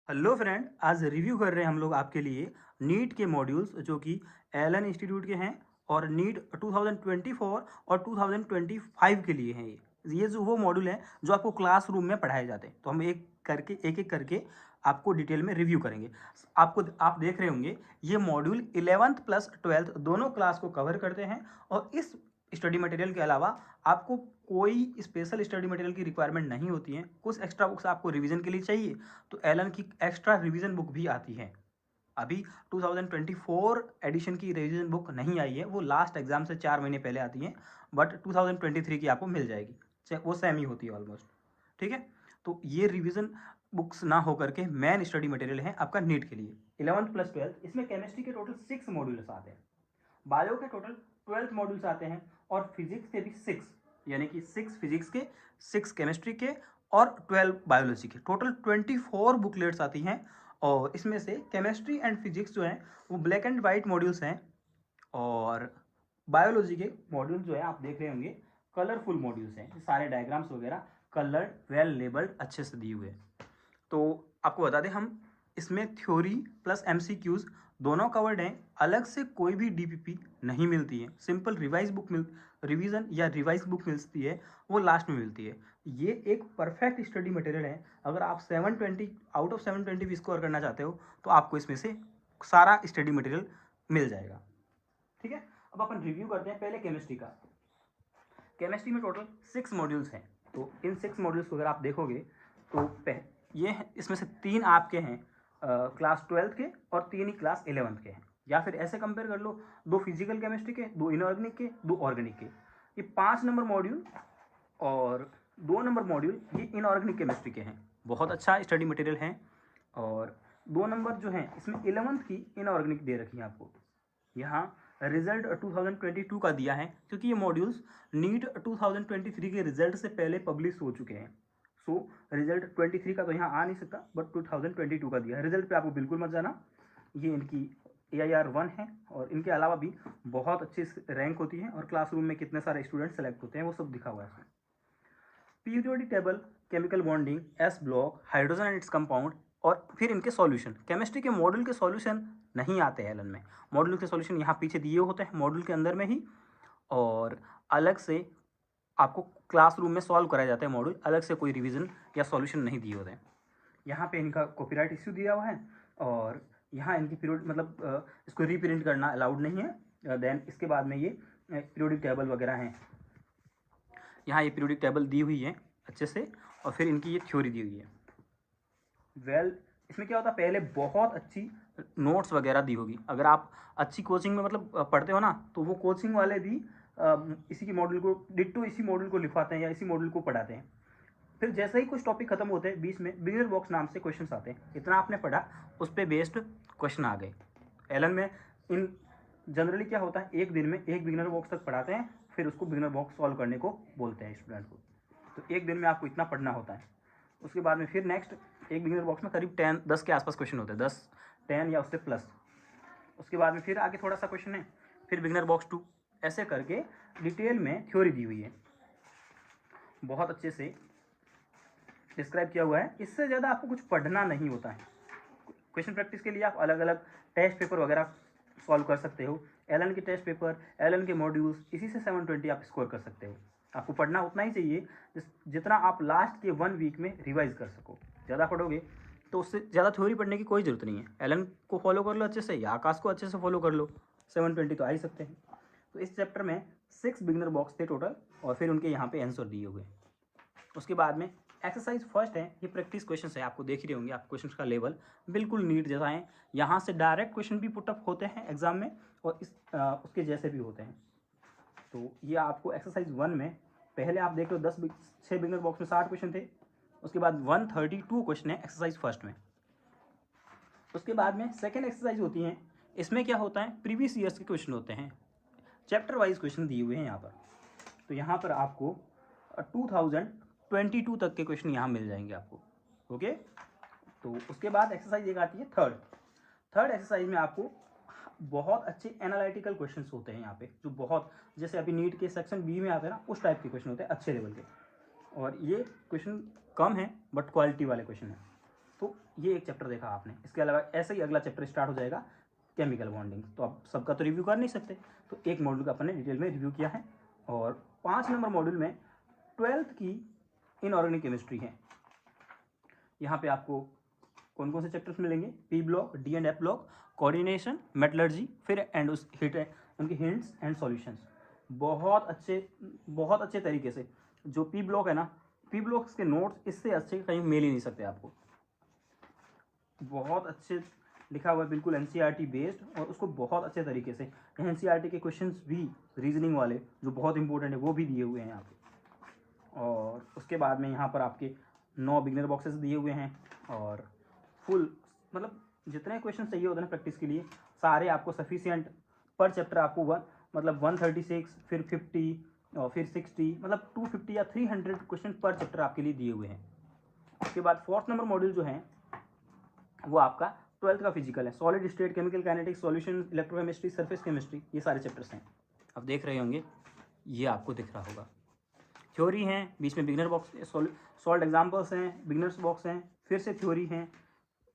Hello friend, आज review कर रहे हैं हम लोग आपके लिए नीट के मॉड्यूल्स जो कि एलन इंस्टीट्यूट के हैं और नीट 2024 और 2025 के लिए हैं। ये जो वो मॉड्यूल हैं जो आपको क्लासरूम में पढ़ाए जाते हैं। तो हम एक एक करके आपको डिटेल में रिव्यू करेंगे। आप देख रहे होंगे ये मॉड्यूल 11th प्लस 12th दोनों क्लास को कवर करते हैं और इस स्टडी मटेरियल के अलावा आपको कोई स्पेशल स्टडी मटेरियल की रिक्वायरमेंट नहीं होती है। कुछ एक्स्ट्रा बुक्स आपको रिवीजन के लिए चाहिए तो एलन की एक्स्ट्रा रिवीजन बुक भी आती है। अभी 2024 एडिशन की रिवीजन बुक नहीं आई है, वो लास्ट एग्जाम से 4 महीने पहले आती है, बट 2023 की आपको मिल जाएगी। वो सेम ही होती है ऑलमोस्ट। ठीक है, तो ये रिवीजन बुक्स ना होकर के मेन स्टडी मटेरियल है आपका नीट के लिए 11th प्लस 12th। इसमें केमिस्ट्री के टोटल 6 मॉड्यूल्स आते हैं, बायो के टोटल 12 मॉड्यूल्स आते हैं और फिजिक्स के भी 6, यानी कि 6 फिजिक्स के, 6 केमिस्ट्री के और 12 बायोलॉजी के। टोटल 24 बुकलेट्स आती हैं और इसमें से केमिस्ट्री एंड फिजिक्स जो हैं वो ब्लैक एंड वाइट मॉड्यूल्स हैं और बायोलॉजी के मॉड्यूल जो है आप देख रहे होंगे कलरफुल मॉड्यूल्स हैं। सारे डायग्राम्स वगैरह कलर्ड, वेल लेबल्ड, अच्छे से दिए हुए हैं। तो आपको बता दें, हम इसमें थ्योरी प्लस एमसीक्यूज दोनों कवर्ड हैं। अलग से कोई भी डीपीपी नहीं मिलती है। सिंपल रिवीजन या रिवाइज बुक मिलती है, वो लास्ट में मिलती है। ये एक परफेक्ट स्टडी मटेरियल है। अगर आप 720 आउट ऑफ 720 भी स्कोर करना चाहते हो तो आपको इसमें से सारा स्टडी मटेरियल मिल जाएगा। ठीक है, अब अपन रिव्यू करते हैं पहले केमिस्ट्री का। केमिस्ट्री में टोटल 6 मॉड्यूल्स हैं। तो इन 6 मॉड्यूल्स को अगर आप देखोगे तो ये इसमें से 3 आपके हैं क्लास 12th के और 3 ही क्लास 11th के हैं। या फिर ऐसे कंपेयर कर लो, 2 फिजिकल केमिस्ट्री के, 2 इनऑर्गेनिक के, 2 ऑर्गेनिक के। ये 5 नंबर मॉड्यूल और 2 नंबर मॉड्यूल ये इनऑर्गेनिक केमिस्ट्री के हैं। बहुत अच्छा स्टडी मटेरियल है। और 2 नंबर जो हैं इसमें 11th की इनऑर्गेनिक दे रखी है आपको। यहाँ रिजल्ट 2022 का दिया है क्योंकि ये मॉड्यूल्स नीट 2023 के रिजल्ट से पहले पब्लिश हो चुके हैं। सो रिजल्ट 23 का तो यहाँ आ नहीं सकता, बट 2022 का दिया है। रिजल्ट पे आपको बिल्कुल मत जाना। ये इनकी AIR 1 है और इनके अलावा भी बहुत अच्छी रैंक होती है और क्लासरूम में कितने सारे स्टूडेंट सेलेक्ट होते हैं वो सब दिखा हुआ है इसमें। Periodic table, chemical bonding, S block, hydrogen and its compound और फिर इनके सॉल्यूशन। केमिस्ट्री के मॉड्यूल के सॉल्यूशन नहीं आते हैं एलन में। मॉड्यूल के सॉल्यूशन यहाँ पीछे दिए होते हैं मॉड्यूल के अंदर में ही, और अलग से आपको क्लासरूम में सॉल्व कराया जाता है मॉड्यूल। अलग से कोई रिवीजन या सॉल्यूशन नहीं दिए होते हैं। यहाँ पे इनका कॉपीराइट इश्यू दिया हुआ है और यहाँ इनकी पीरियड मतलब इसको रीप्रिंट करना अलाउड नहीं है। देन इसके बाद में ये पीरियोडिक टेबल वगैरह हैं। यहाँ ये पीरियोडिक टेबल दी हुई है अच्छे से और फिर इनकी ये थ्योरी दी हुई है। इसमें क्या होता है, पहले बहुत अच्छी नोट्स वगैरह दी होगी। अगर आप अच्छी कोचिंग में मतलब पढ़ते हो ना, तो वो कोचिंग वाले भी इसी की मॉड्यूल को डिट्टो इसी मॉड्यूल को लिखवाते हैं या इसी मॉड्यूल को पढ़ाते हैं। फिर जैसे ही कुछ टॉपिक खत्म होते हैं बीच में बिगिनर बॉक्स नाम से क्वेश्चंस आते हैं। इतना आपने पढ़ा, उस पर बेस्ड क्वेश्चन आ गए। एलन में इन जनरली क्या होता है, एक दिन में एक बिगिनर बॉक्स तक पढ़ाते हैं, फिर उसको बिगिनर बॉक्स सॉल्व करने को बोलते हैं स्टूडेंट को। तो एक दिन में आपको इतना पढ़ना होता है। उसके बाद में फिर नेक्स्ट एक बिगिनर बॉक्स में करीब 10 के आसपास क्वेश्चन होते हैं, 10 या उससे प्लस। उसके बाद में फिर आगे थोड़ा सा क्वेश्चन है, फिर बिगिनर बॉक्स 2, ऐसे करके डिटेल में थ्योरी दी हुई है। बहुत अच्छे से डिस्क्राइब किया हुआ है। इससे ज़्यादा आपको कुछ पढ़ना नहीं होता है। क्वेश्चन प्रैक्टिस के लिए आप अलग अलग टेस्ट पेपर वगैरह सॉल्व कर सकते हो। एलन के टेस्ट पेपर, एलन के मॉड्यूल्स, इसी से 720 आप स्कोर कर सकते हो। आपको पढ़ना उतना ही चाहिए जितना आप लास्ट के 1 वीक में रिवाइज कर सको। ज़्यादा पढ़ोगे तो उससे ज़्यादा थ्योरी पढ़ने की कोई ज़रूरत नहीं है। एलन को फॉलो कर लो अच्छे से या आकाश को अच्छे से फॉलो कर लो, 720 तो आ ही सकते हैं। तो इस चैप्टर में 6 बिगिनर बॉक्स थे टोटल और फिर उनके यहाँ पे आंसर दिए हुए। उसके बाद में एक्सरसाइज फर्स्ट है, ये प्रैक्टिस क्वेश्चन है। आपको देख ही रहे होंगे आप क्वेश्चन का लेवल बिल्कुल नीट जैसा है। यहाँ से डायरेक्ट क्वेश्चन भी पुटअप होते हैं एग्जाम में और उसके जैसे भी होते हैं। तो ये आपको एक्सरसाइज 1 में पहले आप देख लो 6 बिगिनर बॉक्स में 60 क्वेश्चन थे। उसके बाद 132 क्वेश्चन है एक्सरसाइज फर्स्ट में। उसके बाद में सेकेंड एक्सरसाइज होती है। इसमें क्या होता है, प्रीवियस ईयर्स के क्वेश्चन होते हैं, चैप्टर वाइज क्वेश्चन दिए हुए हैं यहाँ पर। तो यहाँ पर आपको 2022 तक के क्वेश्चन यहाँ मिल जाएंगे आपको। ओके, तो उसके बाद एक्सरसाइज एक आती है थर्ड एक्सरसाइज में आपको बहुत अच्छे एनालिटिकल क्वेश्चंस होते हैं यहाँ पे, जो बहुत जैसे अभी नीट के सेक्शन बी में आते हैं ना, उस टाइप के क्वेश्चन होते हैं अच्छे लेवल के। और ये क्वेश्चन कम है बट क्वालिटी वाले क्वेश्चन है। तो ये एक चैप्टर देखा आपने, इसके अलावा ऐसे ही अगला चैप्टर स्टार्ट हो जाएगा केमिकल बॉन्डिंग। तो आप सबका तो रिव्यू कर नहीं सकते, तो एक मॉड्यूल का अपन ने डिटेल में रिव्यू किया है। और 5 नंबर मॉड्यूल में 12th की इनऑर्गेनिक केमिस्ट्री है। यहाँ पे आपको कौन कौन से चैप्टर्स मिलेंगे, P block, D and F block, coordination, metallurgy, फिर एंड उस हिट उनके हिंट्स एंड सॉल्यूशंस। बहुत अच्छे तरीके से जो पी ब्लॉक है ना, पी ब्लॉक्स के नोट्स इससे अच्छे कहीं मिल ही नहीं सकते आपको। बहुत अच्छे लिखा हुआ है, बिल्कुल एनसीईआरटी बेस्ड, और उसको बहुत अच्छे तरीके से एनसीईआरटी के क्वेश्चंस भी रीजनिंग वाले जो बहुत इंपॉर्टेंट है वो भी दिए हुए हैं यहाँ पे। और उसके बाद में यहाँ पर आपके 9 बिगनर बॉक्सेस दिए हुए हैं, और फुल मतलब जितने क्वेश्चन चाहिए होते हैं प्रैक्टिस के लिए सारे आपको सफिशिएंट पर चैप्टर आपको 136, फिर 50 और फिर 60, मतलब 250 या 300 क्वेश्चन पर चैप्टर आपके लिए दिए हुए हैं। उसके बाद 4th नंबर मॉड्यूल जो है वो आपका 12th का फिजिकल है, solid state, chemical kinetics, solution, electrochemistry, surface chemistry, ये सारे चैप्टर्स हैं। अब देख रहे होंगे, ये आपको दिख रहा होगा। थ्योरी हैं, बीच में बिगनर बॉक्स, सॉल्व एग्जाम्पल्स हैं, बिगनर्स बॉक्स हैं, फिर से थ्योरी हैं,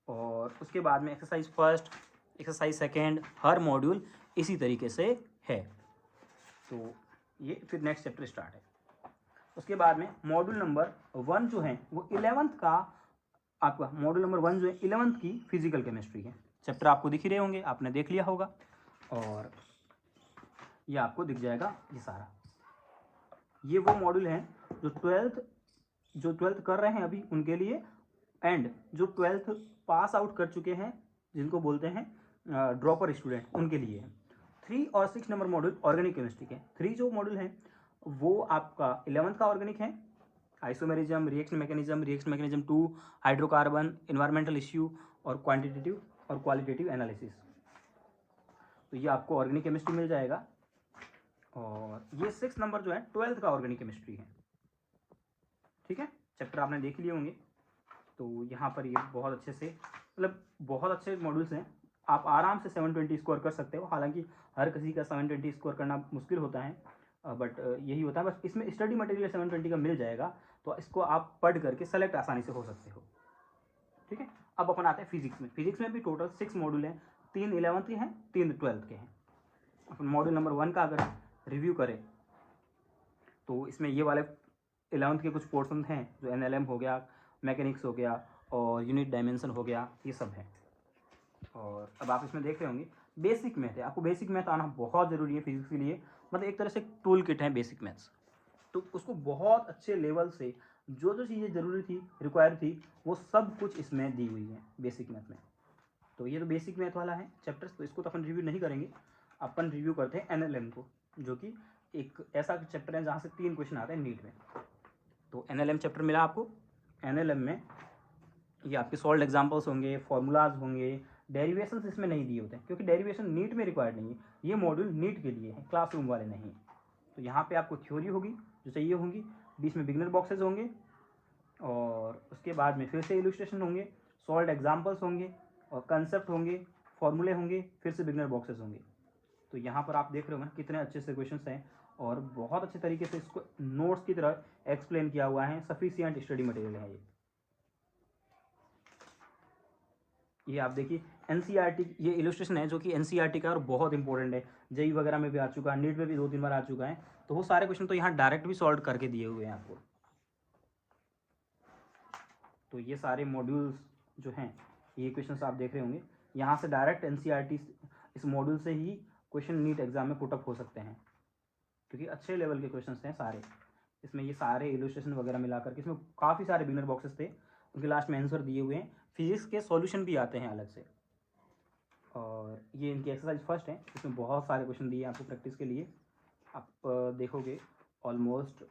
और उसके बाद में एक्सरसाइज फर्स्ट, एक्सरसाइज सेकेंड, हर मॉड्यूल इसी तरीके से है। तो ये फिर नेक्स्ट चैप्टर स्टार्ट है। उसके बाद में मॉड्यूल नंबर 1 जो है वो 11th का आपका मॉड्यूल नंबर 1 जो है 11th की फिजिकल केमिस्ट्री है। चैप्टर आपको दिख ही रहे होंगे, आपने देख लिया होगा, और ये आपको दिख जाएगा ये सारा। ये वो मॉड्यूल हैं जो 12th कर रहे हैं अभी उनके लिए, एंड जो 12th पास आउट कर चुके हैं जिनको बोलते हैं ड्रॉपर स्टूडेंट, उनके लिए है। 3 और 6 नंबर मॉड्यूल ऑर्गेनिक केमिस्ट्री के। 3 जो मॉड्यूल है वो आपका 11th का ऑर्गेनिक है, isomerism, reaction mechanism 2, hydrocarbon, environmental issue, और क्वांटिटेटिव और क्वालिटेटिव एनालिसिस। तो ये आपको ऑर्गेनिक केमिस्ट्री मिल जाएगा। और ये 6 नंबर जो है 12th का ऑर्गेनिक केमिस्ट्री है। ठीक है, चैप्टर आपने देख लिए होंगे। तो यहाँ पर ये बहुत अच्छे से, मतलब बहुत अच्छे मॉड्यूल्स हैं, आप आराम से 720 स्कोर कर सकते हो। हालांकि हर किसी का 720 स्कोर करना मुश्किल होता है, बट यही होता है। बस इसमें स्टडी मटेरियल 720 का मिल जाएगा, तो इसको आप पढ़ करके सेलेक्ट आसानी से हो सकते हो। ठीक है, अब अपन आते हैं फिजिक्स में। फिजिक्स में भी टोटल 6 मॉड्यूल हैं, 3 11th के हैं, 3 12th के हैं। अपन मॉड्यूल नंबर 1 का अगर रिव्यू करें तो इसमें ये वाले 11th के कुछ पोर्शन हैं, जो NLM हो गया, मैकेनिक्स हो गया, और यूनिट डायमेंशन हो गया, ये सब है। और अब आप इसमें देख रहे होंगे बेसिक मैथ है। आपको बेसिक मैथ आना बहुत ज़रूरी है फिजिक्स के लिए, मतलब एक तरह से टूल किट है बेसिक मैथ्स। तो उसको बहुत अच्छे लेवल से जो जो चीज़ें ज़रूरी थी, रिक्वायर थी, वो सब कुछ इसमें दी हुई है बेसिक मैथ में। तो ये तो बेसिक मैथ वाला है चैप्टर्स, तो इसको तो अपन रिव्यू नहीं करेंगे। अपन रिव्यू करते हैं NLM को, जो कि एक ऐसा चैप्टर है जहाँ से 3 क्वेश्चन आते हैं नीट में। तो NLM चैप्टर मिला आपको। NLM में ये आपके सॉल्व एग्जाम्पल्स होंगे, फॉर्मूलाज होंगे, डेरिवेशंस इसमें नहीं दिए होते हैं क्योंकि डेरिवेशन नीट में रिक्वायर्ड नहीं है। ये मॉड्यूल नीट के लिए है, क्लासरूम वाले नहीं। तो यहाँ पे आपको थ्योरी होगी जो चाहिए होंगी, बीच में बिगनर बॉक्सेस होंगे, और उसके बाद में फिर से इलस्ट्रेशन होंगे, सॉल्व एग्जाम्पल्स होंगे, और कंसेप्ट होंगे, फॉर्मूले होंगे, फिर से बिगनर बॉक्सेस होंगे। तो यहाँ पर आप देख रहे हो ना कितने अच्छे से क्वेश्चंस हैं, और बहुत अच्छे तरीके से इसको नोट्स की तरह एक्सप्लेन किया हुआ है। सफिशिएंट स्टडी मटेरियल है ये आप देखिए NCERT, ये इलस्ट्रेशन है जो कि NCERT का और बहुत इंपॉर्टेंट है, जेई वगैरह में भी आ चुका है, नीट में भी 2-3 बार आ चुका है। तो वो सारे क्वेश्चन तो यहाँ डायरेक्ट भी सॉल्व करके दिए हुए हैं आपको। तो ये सारे मॉड्यूल्स जो हैं, ये क्वेश्चन आप देख रहे होंगे, यहाँ से डायरेक्ट NCERT इस मॉड्यूल से ही क्वेश्चन नीट एग्जाम में पुटअप हो सकते हैं, क्योंकि अच्छे लेवल के क्वेश्चन हैं सारे इसमें। ये सारे इलस्ट्रेशन वगैरह मिला करके इसमें काफ़ी सारे बिगनर बॉक्सेस थे, उनके लास्ट में आंसर दिए हुए हैं। फिजिक्स के सॉल्यूशन भी आते हैं अलग से, और ये इनकी एक्सरसाइज फर्स्ट है, इसमें बहुत सारे क्वेश्चन दिए आपको प्रैक्टिस के लिए। आप देखोगे ऑलमोस्ट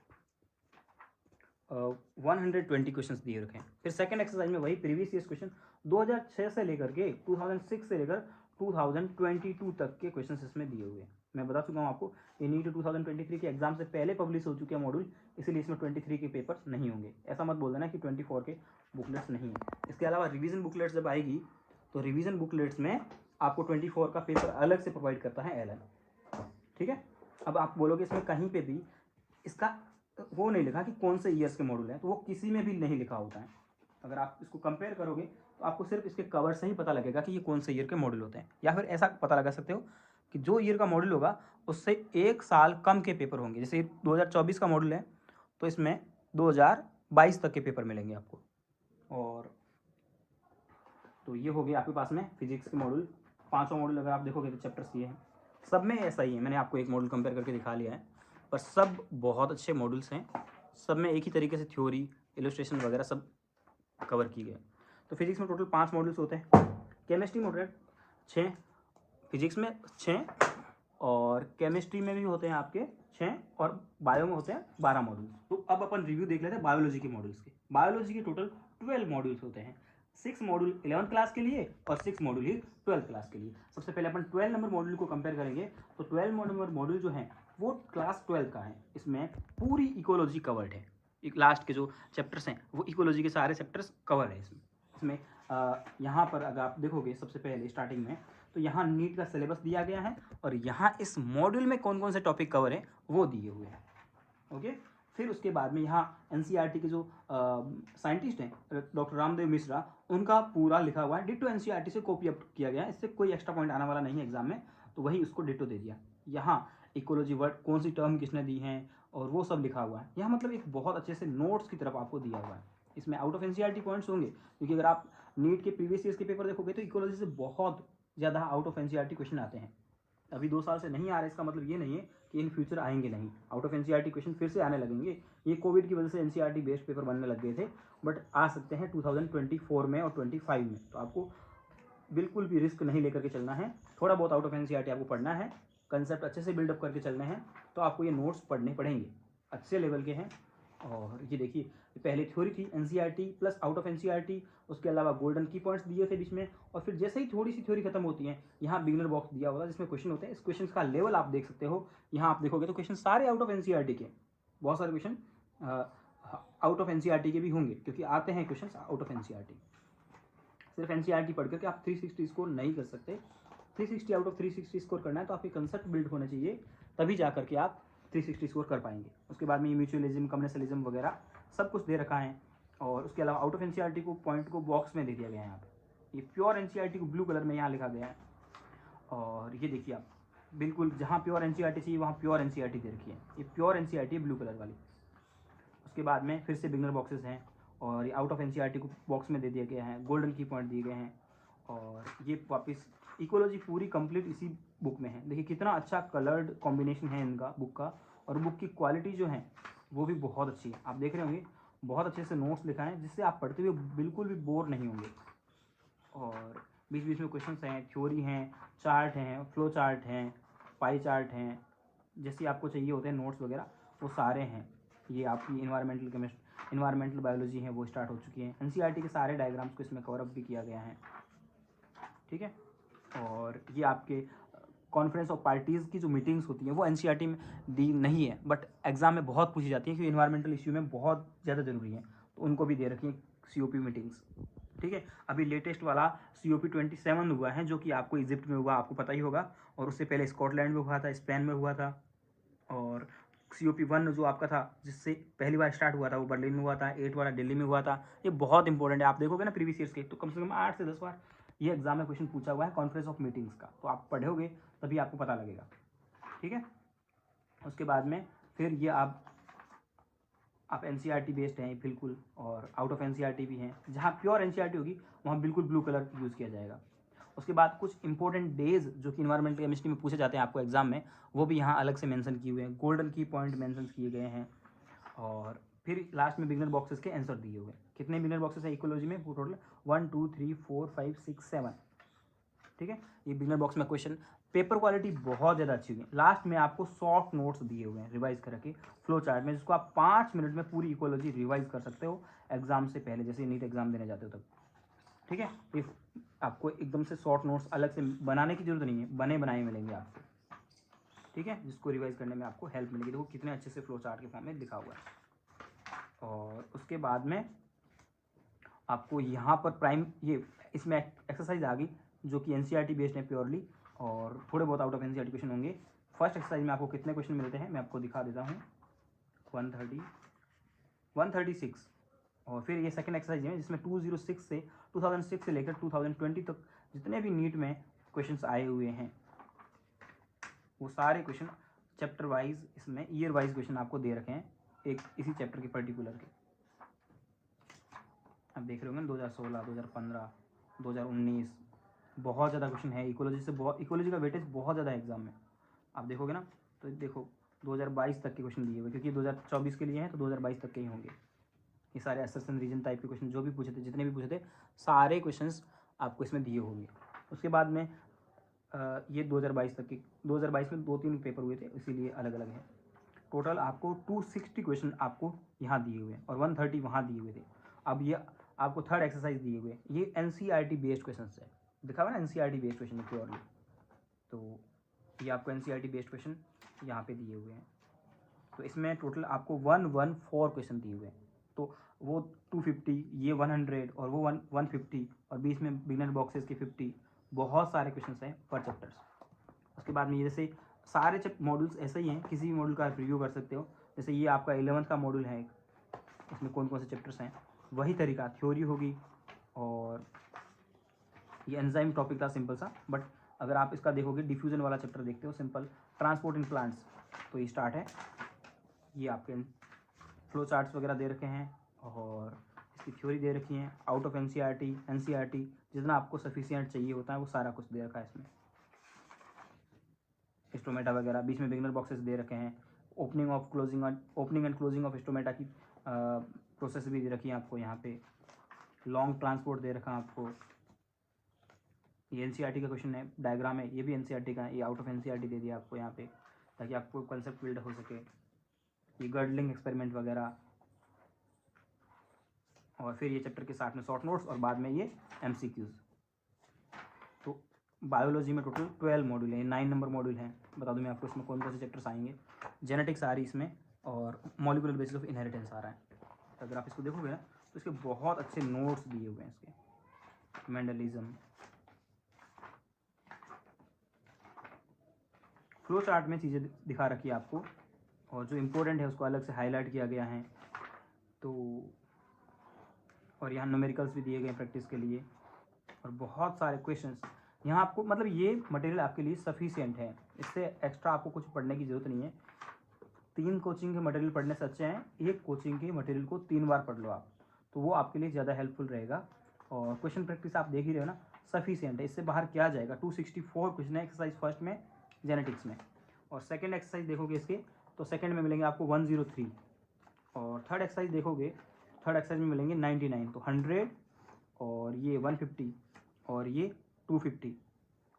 120 क्वेश्चन दिए रखे हैं। फिर सेकंड एक्सरसाइज में वही प्रीवियस ईयर क्वेश्चन 2006 से लेकर के 2006 से लेकर 2022 तक के क्वेश्चन इसमें दिए हुए हैं। मैं बता चुका हूँ आपको, ये नीट 2023 के एग्जाम से पहले पब्लिश हो चुके हैं मॉड्यूल, इसीलिए इसमें 23 के पेपर्स नहीं होंगे। ऐसा मत बोल देना कि 24 के बुकलेट्स नहीं है। इसके अलावा रिवीजन बुकलेट्स जब आएगी तो रिवीजन बुकलेट्स में आपको 24 का पेपर अलग से प्रोवाइड करता है LN। ठीक है, अब आप बोलोगे इसमें कहीं पे भी इसका वो नहीं लिखा कि कौन से ईयर्स के मॉड्यूल हैं, तो वो किसी में भी नहीं लिखा होता है। अगर आप इसको कंपेयर करोगे तो आपको सिर्फ इसके कवर से ही पता लगेगा कि ये कौन से ईयर के मॉडल होते हैं। या फिर ऐसा पता लगा सकते हो कि जो ईयर का मॉडल होगा उससे 1 साल कम के पेपर होंगे। जैसे 2024 का मॉडल है तो इसमें 2022 तक के पेपर मिलेंगे आपको। और तो ये हो गया आपके पास में फिजिक्स के मॉडल। 5वां मॉडल अगर आप देखोगे तो चैप्टर्स ये हैं, सब में ऐसा ही है। मैंने आपको एक मॉडल कंपेयर करके दिखा लिया है, पर सब बहुत अच्छे मॉडल्स हैं। सब में एक ही तरीके से थ्योरी, इलस्ट्रेशन वगैरह सब कवर की गई है। तो फिजिक्स में टोटल 5 मॉड्यूल्स होते हैं, केमिस्ट्री में टोटल 6, फिजिक्स में 6 और केमिस्ट्री में भी होते हैं आपके 6 और बायो में होते हैं 12 मॉड्यूल्स। तो अब अपन रिव्यू देख लेते हैं बायोलॉजी के मॉड्यूल्स के। बायोलॉजी के टोटल 12 मॉड्यूल्स होते हैं, 6 मॉड्यूल 11th क्लास के लिए और 6 मॉड्यूल ही 12th क्लास के लिए। सबसे पहले अपन 12 नंबर मॉड्यूल को कंपेयर करेंगे। तो 12 नंबर मॉड्यूल जो है वो क्लास 12 का है। इसमें पूरी इकोलॉजी कवर्ड है। एक लास्ट के जो चैप्टर्स हैं वो इकोलॉजी के सारे चैप्टर्स कवर है इसमें यहाँ पर अगर आप देखोगे सबसे पहले स्टार्टिंग में, तो यहाँ नीट का सिलेबस दिया गया है और यहाँ इस मॉड्यूल में कौन कौन से टॉपिक कवर है वो दिए हुए हैं। ओके, फिर उसके बाद में यहाँ एनसीईआरटी के जो साइंटिस्ट हैं डॉक्टर रामदेव मिश्रा, उनका पूरा लिखा हुआ है। डिटो एनसीईआरटी से कॉपी अप किया गया है, इससे कोई एक्स्ट्रा पॉइंट आने वाला नहीं है एग्जाम में, तो वही उसको डिटो दे दिया। यहाँ इकोलॉजी वर्ड कौन सी टर्म किसने दी है और वो सब लिखा हुआ है। यहाँ मतलब एक बहुत अच्छे से नोट्स की तरफ आपको दिया हुआ है। इसमें आउट ऑफ एनसीईआरटी पॉइंट्स होंगे, क्योंकि अगर आप नीट के प्रीवियस ईयर्स के पेपर देखोगे तो इकोलॉजी से बहुत ज़्यादा आउट ऑफ एनसीईआरटी क्वेश्चन आते हैं। अभी 2 साल से नहीं आ रहे, इसका मतलब ये नहीं है कि इन फ्यूचर आएंगे नहीं। आउट ऑफ एनसीईआरटी क्वेश्चन फिर से आने लगेंगे। ये कोविड की वजह से एनसीईआरटी बेस्ड पेपर बनने लग गए थे, बट आ सकते हैं 2024 में और 25 में। तो आपको बिल्कुल भी रिस्क नहीं लेकर के चलना है। थोड़ा बहुत आउट ऑफ एनसीईआरटी आपको पढ़ना है, कंसेप्ट अच्छे से बिल्डअप करके चलने हैं, तो आपको ये नोट्स पढ़ने पड़ेंगे, अच्छे लेवल के हैं। और ये देखिए, पहले थ्योरी थी NCERT plus out of NCERT, उसके अलावा गोल्डन की पॉइंट्स दिए थे बीच में, और फिर जैसे ही थोड़ी सी थ्योरी खत्म होती है यहाँ बिगिनर बॉक्स दिया होगा जिसमें क्वेश्चन होते हैं। इस क्वेश्चन का लेवल आप देख सकते हो। यहाँ आप देखोगे तो क्वेश्चन सारे आउट ऑफ एनसीईआरटी के, बहुत सारे क्वेश्चन आउट ऑफ एनसीईआरटी के भी होंगे, क्योंकि आते हैं क्वेश्चन आउट ऑफ एनसीईआरटी। सिर्फ एनसीईआरटी पढ़ करके आप 360 स्कोर नहीं कर सकते। 360 आउट ऑफ 360 स्कोर करना है तो आपके कंसेप्ट बिल्ड होने चाहिए, तभी जा करके आप 360 स्कोर कर पाएंगे। उसके बाद में ये म्यूचुअलिज्म, कम्युनलिज्म वगैरह सब कुछ दे रखा है। और उसके अलावा आउट ऑफ एनसीईआरटी को पॉइंट को बॉक्स में दे दिया गया है। यहाँ पे ये प्योर एनसीईआरटी को ब्लू कलर में यहाँ लिखा गया है। और ये देखिए आप, बिल्कुल जहाँ प्योर एनसीईआरटी चाहिए वहाँ प्योर एनसीईआरटी दे रखी है। ये प्योर एनसीईआरटी है ब्लू कलर वाली। उसके बाद में फिर से बिगिनर बॉक्सेस हैं और ये आउट ऑफ एनसीईआरटी को बॉक्स में दे दिया गया है। गोल्डन की पॉइंट दिए गए हैं और ये वापस इकोलॉजी पूरी कंप्लीट इसी बुक में है। देखिए कितना अच्छा कलर्ड कॉम्बिनेशन है इनका बुक का, और बुक की क्वालिटी जो है वो भी बहुत अच्छी है। आप देख रहे होंगे बहुत अच्छे से नोट्स लिखा है, जिससे आप पढ़ते हुए बिल्कुल भी बोर नहीं होंगे। और बीच बीच में क्वेश्चंस हैं, थ्योरी हैं, चार्ट हैं, फ्लो चार्ट हैं, पाई चार्ट हैं, जैसे आपको चाहिए होते हैं नोट्स वगैरह वो सारे हैं। ये आपकी इन्वायरमेंटल केमिस्ट्री, इन्वायरमेंटल बायोलॉजी है वो स्टार्ट हो चुकी है। एनसीईआरटी के सारे डायग्राम्स को इसमें कवर अप भी किया गया है, ठीक है। और ये आपके कॉन्फ्रेंस ऑफ पार्टीज़ की जो मीटिंग्स होती हैं वो एनसीईआरटी में दी नहीं है, बट एग्जाम में बहुत पूछी जाती है, क्योंकि इन्वायरमेंटल इश्यू में बहुत ज़्यादा जरूरी है, तो उनको भी दे रखी है सीओपी मीटिंग्स, ठीक है। अभी लेटेस्ट वाला COP 27 हुआ है, जो कि आपको इजिप्ट में हुआ, आपको पता ही होगा। और उससे पहले स्कॉटलैंड में हुआ था, स्पेन में हुआ था। और COP 1 जो आपका था, जिससे पहली बार स्टार्ट हुआ था, वो बर्लिन में हुआ था। 8 वाला दिल्ली में हुआ था। ये बहुत इंपॉर्टेंट है, आप देखोगे ना प्रीवियस ईयर्स के, तो कम से कम 8 से 10 बार ये एग्जाम में क्वेश्चन पूछा हुआ है कॉन्फ्रेंस ऑफ मीटिंग्स का। तो आप पढ़ोगे तभी आपको पता लगेगा, ठीक है। उसके बाद में फिर ये आप एनसीईआरटी बेस्ड हैं बिल्कुल, और आउट ऑफ एनसीईआरटी भी हैं। जहाँ प्योर एनसीईआरटी होगी वहाँ बिल्कुल ब्लू कलर यूज़ किया जाएगा। उसके बाद कुछ इंपॉर्टेंट डेज जो कि इन्वायरमेंटल केमिस्ट्री में पूछे जाते हैं आपको एग्जाम में, वो भी यहाँ अलग से मेंशन किए हुए हैं। गोल्डन की पॉइंट मेंशन किए गए हैं। और फिर लास्ट में बिगिनर बॉक्सेस के आंसर दिए हुए हैं। कितने बिगिनर बॉक्सेस है इकोलॉजी में? टोटल 1 2 3 4 5 6 7, ठीक है। ये बिगिनर बॉक्स में क्वेश्चन, पेपर क्वालिटी बहुत ज़्यादा अच्छी हुई है। लास्ट में आपको शॉर्ट नोट्स दिए हुए हैं रिवाइज करके फ्लो चार्ट में, जिसको आप 5 मिनट में पूरी इकोलॉजी रिवाइज कर सकते हो एग्जाम से पहले, जैसे नीट एग्जाम देने जाते हो तब, ठीक है। ये आपको एकदम से शॉर्ट नोट्स अलग से बनाने की जरूरत नहीं है, बने बनाए मिलेंगे आपको, ठीक है, जिसको रिवाइज करने में आपको हेल्प मिलेगी। देखो कितने अच्छे से फ्लो चार्ट के फॉर्म में लिखा हुआ है। और उसके बाद में आपको यहाँ पर प्राइम, ये इसमें एक्सरसाइज आ गई जो कि एनसीईआरटी बेस्ड है प्योरली, और थोड़े बहुत आउट ऑफ एनसीईआरटी क्वेश्चन होंगे। फर्स्ट एक्सरसाइज में आपको कितने क्वेश्चन मिलते हैं मैं आपको दिखा देता हूँ, 136। और फिर ये सेकंड एक्सरसाइज है जिसमें 206 से 2006 से लेकर 2020 तक जितने भी नीट में क्वेश्चंस आए हुए हैं वो सारे क्वेश्चन चैप्टर वाइज, इसमें ईयर वाइज क्वेश्चन आपको दे रखे हैं एक इसी चैप्टर के पर्टिकुलर के। आप देख रहे होंगे 2016, 2015, 2019 बहुत ज़्यादा क्वेश्चन है इकोलॉजी से। बहुत इकोलॉजी का वेटेज बहुत ज़्यादा है एग्जाम में, आप देखोगे ना तो देखो 2022 तक के क्वेश्चन दिए हुए, क्योंकि 2024 के लिए हैं तो 2022 तक के ही होंगे। ये सारे असर्शन रीजन टाइप के क्वेश्चन जो भी पूछे थे, जितने भी पूछे थे सारे क्वेश्चंस आपको इसमें दिए होंगे। उसके बाद में ये 2022 तक के, 2022 में 2-3 पेपर हुए थे इसीलिए अलग अलग है। टोटल आपको 260 क्वेश्चन आपको यहाँ दिए हुए हैं और 130 वहाँ दिए हुए थे। अब ये आपको थर्ड एक्सरसाइज दिए हुए, ये NCERT बेस्ड क्वेश्चन है, दिखा हुआ ना NCERT बेस्ड क्वेश्चन है प्योरली। तो ये आपको NCERT बेस्ड क्वेश्चन यहाँ पे दिए हुए हैं। तो इसमें टोटल आपको 114 क्वेश्चन दिए हुए हैं। तो वो 250, ये 100 और वो 150 और बीच में बिगनर बॉक्सेस के 50, बहुत सारे क्वेश्चन हैं पर चैप्टर्स। उसके बाद में जैसे सारे मॉड्यूल्स ऐसे ही हैं, किसी भी मॉड्यूल का आप रिव्यू कर सकते हो। जैसे ये आपका 11th का मॉड्यूल है, इसमें कौन कौन से चैप्टर्स हैं, वही तरीका थ्योरी होगी। और ये एंजाइम टॉपिक था सिंपल सा, बट अगर आप इसका देखोगे डिफ्यूजन वाला चैप्टर देखते हो सिंपल, ट्रांसपोर्ट इन प्लांट्स, तो ये स्टार्ट है। ये आपके फ्लो चार्ट्स वगैरह दे रखे हैं और इसकी थ्योरी दे रखी है। आउट ऑफ NCERT जितना आपको सफिशिएंट चाहिए होता है वो सारा कुछ दे रखा है इसमें। स्टोमेटा वगैरह, बीच में बिगनर बॉक्सेस दे रखे हैं। Opening and closing of stomata की प्रोसेस भी दे रखी है आपको यहाँ पे। लॉन्ग ट्रांसपोर्ट दे रखा है आपको। ये NCERT का क्वेश्चन है, डायग्राम है, ये भी NCERT का है। ये आउट ऑफ NCERT दे दिया आपको यहाँ पे ताकि आपको कंसेप्ट बिल्ड हो सके। ये गर्डलिंग एक्सपेरिमेंट वगैरह, और फिर ये चैप्टर के साथ में शॉर्ट नोट्स और बाद में ये MCQs। तो बायोलॉजी में टोटल 12 मॉड्यूल हैं, 9 नंबर मॉड्यूल हैं। बता दूं मैं आपको इसमें कौन कौन से चैप्टर्स आएंगे। जेनेटिक्स आ रही इसमें और मॉलिकुलर बेसिस ऑफ इनहेरिटेंस आ रहा है। तो अगर आप इसको देखोगे ना तो इसके बहुत अच्छे नोट्स दिए हुए हैं इसके। मेंडलिज्म, फ्लो चार्ट में चीज़ें दिखा रखी है आपको और जो इम्पोर्टेंट है उसको अलग से हाईलाइट किया गया है। तो और यहाँ न्यूमेरिकल्स भी दिए गए प्रैक्टिस के लिए और बहुत सारे क्वेश्चंस यहाँ आपको, मतलब ये मटेरियल आपके लिए सफिशिएंट है। इससे एक्स्ट्रा आपको कुछ पढ़ने की ज़रूरत नहीं है। 3 कोचिंग के मटेरियल पढ़ने से अच्छे हैं एक कोचिंग के मटेरियल को 3 बार पढ़ लो आप, तो वो आपके लिए ज़्यादा हेल्पफुल रहेगा। और क्वेश्चन प्रैक्टिस आप देख ही रहे हो ना, सफिशिएंट है, इससे बाहर क्या जाएगा। 264 क्वेश्चन है एक्सरसाइज फर्स्ट में जेनेटिक्स में, और सेकेंड एक्सरसाइज देखोगे इसके तो सेकेंड में मिलेंगे आपको 103, और थर्ड एक्सरसाइज देखोगे थर्ड एक्सरसाइज में मिलेंगे 99। तो 100 और ये 150 और ये 250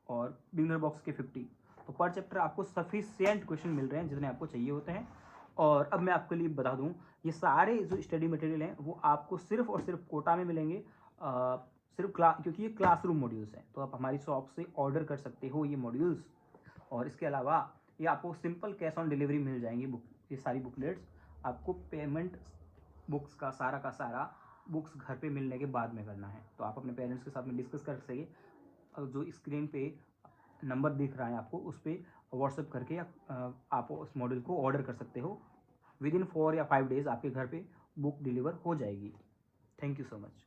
और बिगनर बॉक्स के 50। तो पर चैप्टर आपको सफिशिएंट क्वेश्चन मिल रहे हैं जितने आपको चाहिए होते हैं। और अब मैं आपके लिए बता दूं, ये सारे जो स्टडी मटेरियल हैं वो आपको सिर्फ और सिर्फ कोटा में मिलेंगे, सिर्फ क्योंकि ये क्लासरूम मॉड्यूल्स हैं। तो आप हमारी शॉप से ऑर्डर कर सकते हो ये मॉड्यूल्स। और इसके अलावा ये आपको सिंपल कैश ऑन डिलीवरी मिल जाएंगी बुक, ये सारी बुकलेट्स आपको पेमेंट बुक्स का सारा बुक्स घर पे मिलने के बाद में करना है। तो आप अपने पेरेंट्स के साथ में डिस्कस कर सके, जो स्क्रीन पे नंबर दिख रहा है आपको उस पर व्हाट्सएप करके आप उस मॉड्यूल को ऑर्डर कर सकते हो। विदिन 4 या 5 डेज़ आपके घर पे बुक डिलीवर हो जाएगी। Thank you so much.